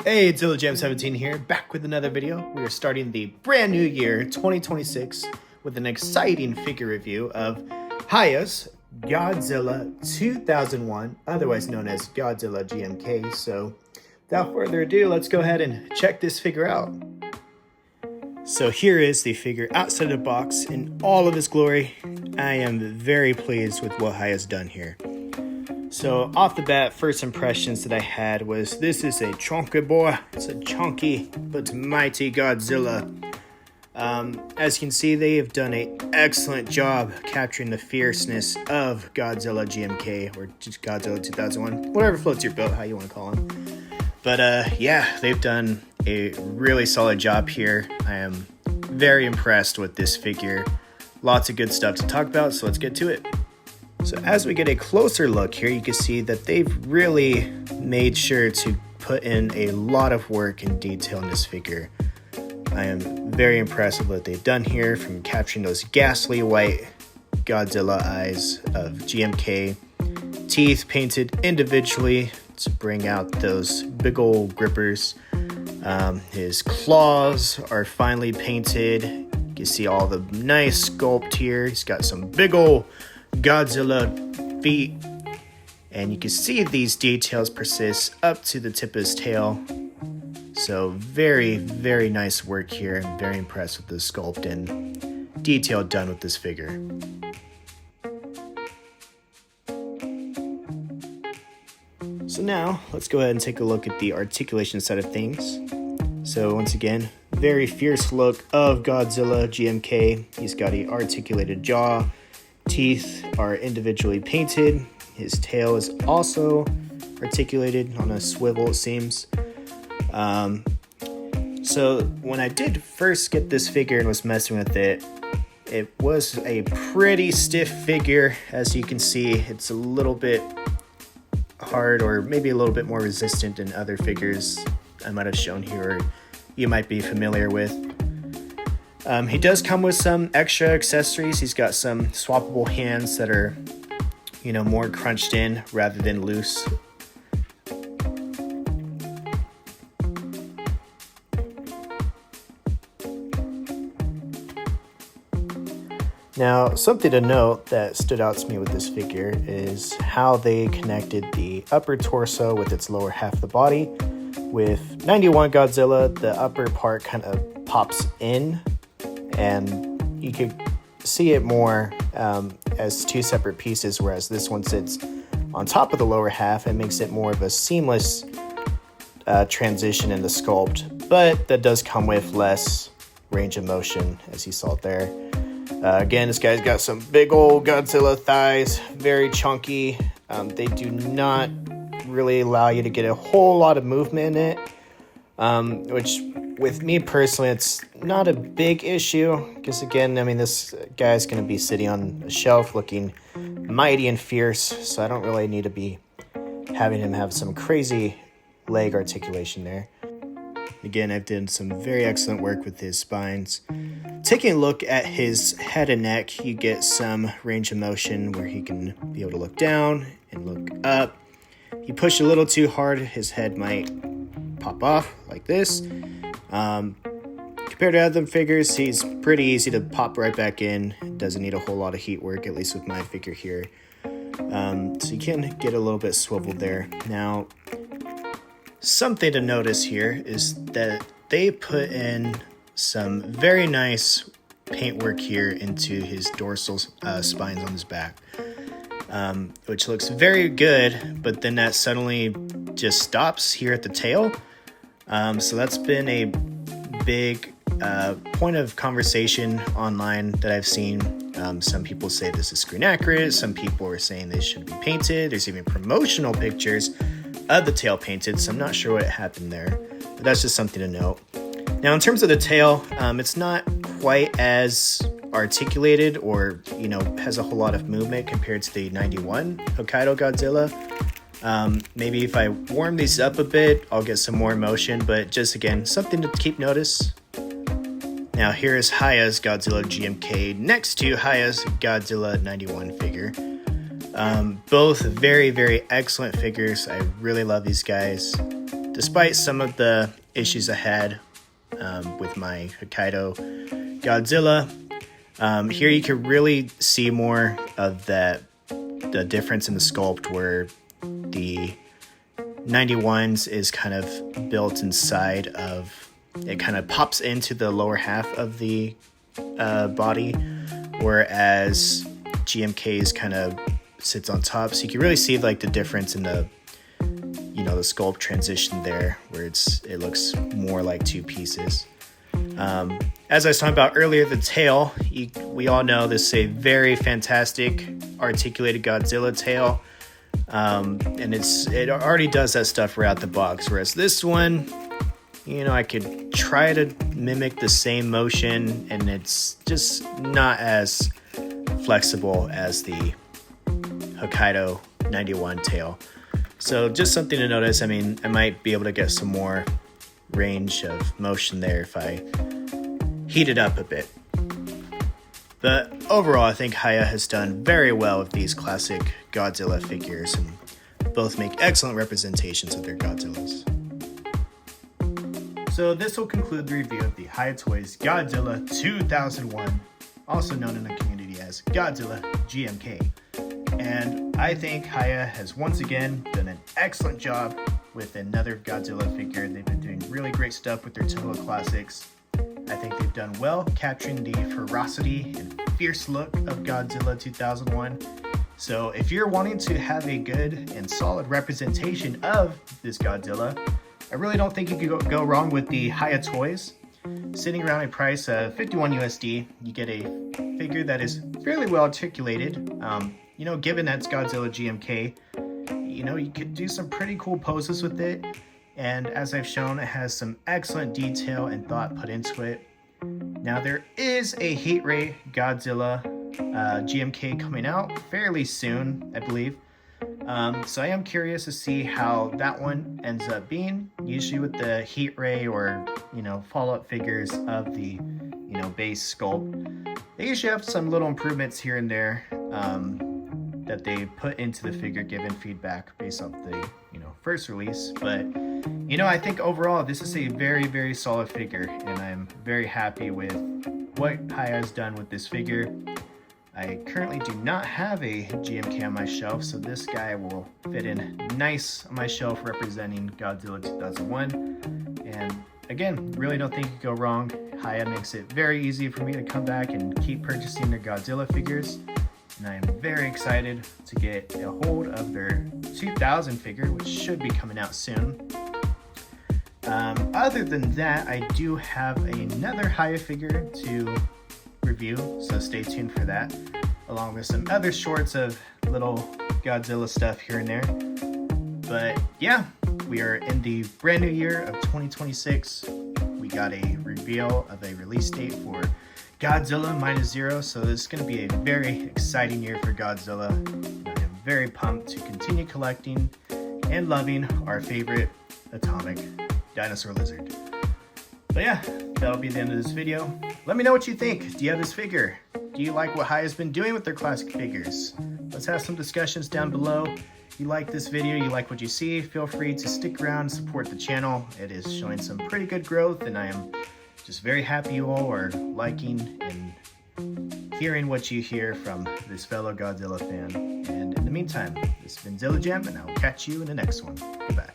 Hey, it's GMK here, back with another video. We are starting the brand new year, 2026, with an exciting figure review of Hiya's Godzilla 2001, otherwise known as Godzilla GMK. So, without further ado, let's go ahead and check this figure out. So here is the figure outside of the box in all of its glory. I am very pleased with what Hiya's done here. So off the bat, first impressions that I had was this is a chunky boy. It's a chunky but mighty Godzilla. As you can see, they have done an excellent job capturing the fierceness of Godzilla GMK or just Godzilla 2001, whatever floats your boat, how you want to call him. But yeah, they've done a really solid job here. I am very impressed with this figure. Lots of good stuff to talk about, so let's get to it. So as we get a closer look here, you can see that they've really made sure to put in a lot of work and detail in this figure. I am very impressed with what they've done here, from capturing those ghastly white Godzilla eyes of GMK, teeth painted individually to bring out those big old grippers. His claws are finely painted. You can see all the nice sculpt here. He's got some big old Godzilla feet, and you can see these details persist up to the tip of his tail. So very, very nice work here. I'm very impressed with the sculpt and detail done with this figure. So now let's go ahead and take a look at the articulation side of things. So once again, very fierce look of Godzilla GMK. He's got an articulated jaw. Teeth are individually painted. His tail is also articulated on a swivel, it seems. So when I did first get this figure and was messing with it, it was a pretty stiff figure. As you can see, it's a little bit hard, or maybe a little bit more resistant than other figures I might have shown here, or you might be familiar with. He does come with some extra accessories. He's got some swappable hands that are, more crunched in rather than loose. Now, something to note that stood out to me with this figure is how they connected the upper torso with its lower half of the body. With 91 Godzilla, the upper part kind of pops in, and you could see it more as two separate pieces, whereas this one sits on top of the lower half and makes it more of a seamless transition in the sculpt, but that does come with less range of motion, as you saw there. Again, this guy's got some big old Godzilla thighs, very chunky. They do not really allow you to get a whole lot of movement in it, which with me personally, it's not a big issue, because again, this guy's going to be sitting on a shelf looking mighty and fierce, so I don't really need to be having him have some crazy leg articulation there. Again, I've done some very excellent work with his spines. Taking a look at his head and neck, you get some range of motion where he can be able to look down and look up. You push a little too hard, his head might pop off like this. Compared to other figures, he's pretty easy to pop right back in. Doesn't need a whole lot of heat work, at least with my figure here. So you can get a little bit swiveled there. Now, something to notice here is that they put in some very nice paintwork here into his dorsal spines on his back, which looks very good, but then that suddenly just stops here at the tail. So that's been a big point of conversation online that I've seen. Some people say this is screen accurate. Some people are saying they should be painted. There's even promotional pictures of the tail painted, so I'm not sure what happened there, but that's just something to note. Now, in terms of the tail, it's not quite as articulated or, has a whole lot of movement compared to the 91 Hokkaido Godzilla. Maybe if I warm these up a bit, I'll get some more motion, but just again, something to keep notice. Now, here is Hiya's Godzilla GMK next to Hiya's Godzilla 91 figure. Both very, very excellent figures. I really love these guys. despite some of the issues I had with my Hiya Godzilla, here you can really see more of the difference in the sculpt, where the 91s is kind of built inside of, it kind of pops into the lower half of the body, whereas GMK's kind of sits on top. So you can really see like the difference in the, you know, the sculpt transition there, where it looks more like two pieces. As I was talking about earlier, the tail, we all know this is a very fantastic articulated Godzilla tail. And it already does that stuff right out the box, whereas this one, you know, I could try to mimic the same motion and it's just not as flexible as the Hokkaido 91 tail. So just something to notice. I mean, I might be able to get some more range of motion there if I heat it up a bit. But overall, I think Hiya has done very well with these classic Godzilla figures, and both make excellent representations of their Godzillas. So this will conclude the review of the Hiya Toys Godzilla 2001, also known in the community as Godzilla GMK. And I think Hiya has once again done an excellent job with another Godzilla figure. They've been doing really great stuff with their Toho classics. I think they've done well capturing the ferocity and fierce look of Godzilla 2001. So if you're wanting to have a good and solid representation of this Godzilla, I really don't think you could go wrong with the Hiya Toys. Sitting around a price of 51 USD, you get a figure that is fairly well articulated. You know, given that's Godzilla GMK, you know, you could do some pretty cool poses with it. And as I've shown, it has some excellent detail and thought put into it. Now there is a Heat Ray Godzilla GMK coming out fairly soon, I believe. So I am curious to see how that one ends up being. Usually with the Heat Ray or, you know, follow-up figures of the, you know, base sculpt, they usually have some little improvements here and there that they put into the figure, given feedback based off the, you know, first release. But you know, I think overall this is a very, very solid figure, and I'm very happy with what Hiya has done with this figure. I currently do not have a GMK on my shelf, so this guy will fit in nice on my shelf representing Godzilla 2001. And again, really don't think you could go wrong. Hiya makes it very easy for me to come back and keep purchasing their Godzilla figures. And I am very excited to get a hold of their 2000 figure, which should be coming out soon. Other than that, I do have another Hiya figure to review, so stay tuned for that, along with some other shorts of little Godzilla stuff here and there. But yeah, we are in the brand new year of 2026. We got a reveal of a release date for Godzilla -0, so this is going to be a very exciting year for Godzilla. I am very pumped to continue collecting and loving our favorite atomic dinosaur lizard. But yeah, that'll be the end of this video. Let me know what you think. Do you have this figure? Do you like what Hiya's been doing with their classic figures? Let's have some discussions down below. If you like this video, you like what you see, feel free to stick around and support the channel. It is showing some pretty good growth, and I am just very happy you all are liking and hearing what you hear from this fellow Godzilla fan. And in the meantime, this has been Zilla Gem, and I will catch you in the next one. Goodbye.